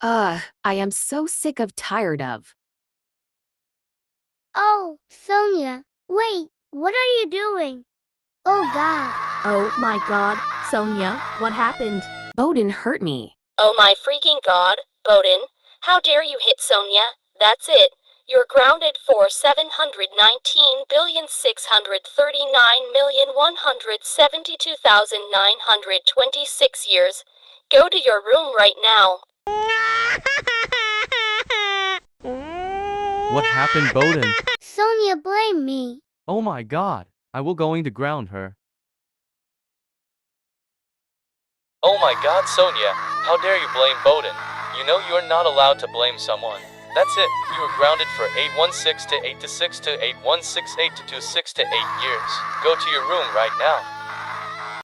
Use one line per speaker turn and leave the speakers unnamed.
I am so sick of tired of.
Oh, Sonia, wait, what are you doing? Oh God.
Oh my god, Sonia, what happened?
Bohdan hurt me.
Oh my freaking god, Bohdan. How dare you hit Sonia? That's it. You're grounded for 719,639,172,926 years. Go to your room right now.
What happened, Bohdan?
Sonia blamed me.
Oh my god, I will going to ground her. Oh my god, Sonia, how dare you blame Bohdan? You know you're not allowed to blame someone. That's it, you are grounded for 816 to 8 to 6 to 8168 to 26 to 8 years. Go to your room right now.